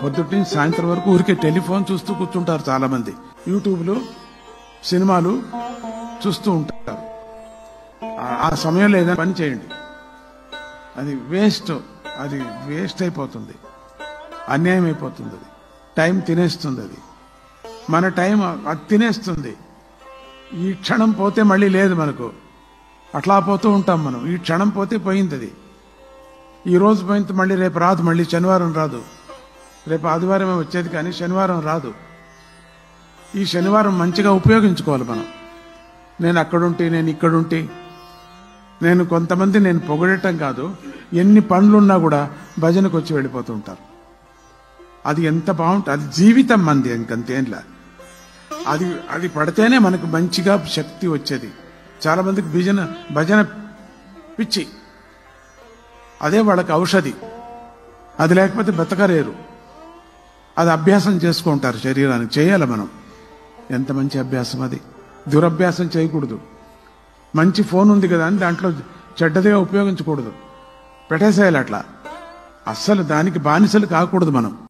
పొద్దుటి నుంచి సాయంత్రం వరకు ఊరికే టెలిఫోన్ చూస్తూ కూర్చుంటారు చాలా మంది. యూట్యూబ్లు సినిమాలు చూస్తూ ఉంటారు. ఆ సమయంలో ఏదైనా పని చేయండి. అది వేస్ట్ అయిపోతుంది, అన్యాయం అయిపోతుంది. అది టైం తినేస్తుంది. అది మన టైం అది తినేస్తుంది. ఈ క్షణం పోతే మళ్ళీ లేదు మనకు. అట్లా పోతూ ఉంటాం మనం. ఈ క్షణం పోతే పోయింది. అది ఈ రోజు పోయింది, మళ్ళీ రేపు రాదు. మళ్ళీ శనివారం రాదు. రేపు ఆదివారమే వచ్చేది కానీ శనివారం రాదు. ఈ శనివారం మంచిగా ఉపయోగించుకోవాలి మనం. నేను అక్కడుంటే, నేను ఇక్కడుంటే, కొంతమంది నేను పొగడటం కాదు, ఎన్ని పనులున్నా కూడా భజనకు వచ్చి వెళ్ళిపోతూ ఉంటారు. అది ఎంత బాగుంటుంది. అది జీవితం మంది, ఇంకంతేంలా. అది పడితేనే మనకు మంచిగా శక్తి వచ్చేది. చాలా మందికి భజన పిచ్చి, అదే వాళ్ళకి ఔషధి. అది లేకపోతే బతకలేరు. అది అభ్యాసం చేసుకుంటారు శరీరానికి. చేయాలి మనం. ఎంత మంచి అభ్యాసం అది. దురభ్యాసం చేయకూడదు. మంచి ఫోన్ ఉంది కదా అని దాంట్లో చెడ్డదిగా ఉపయోగించకూడదు. పెట్టేసేయాలి అట్లా. అస్సలు దానికి బానిసలు కాకూడదు మనం.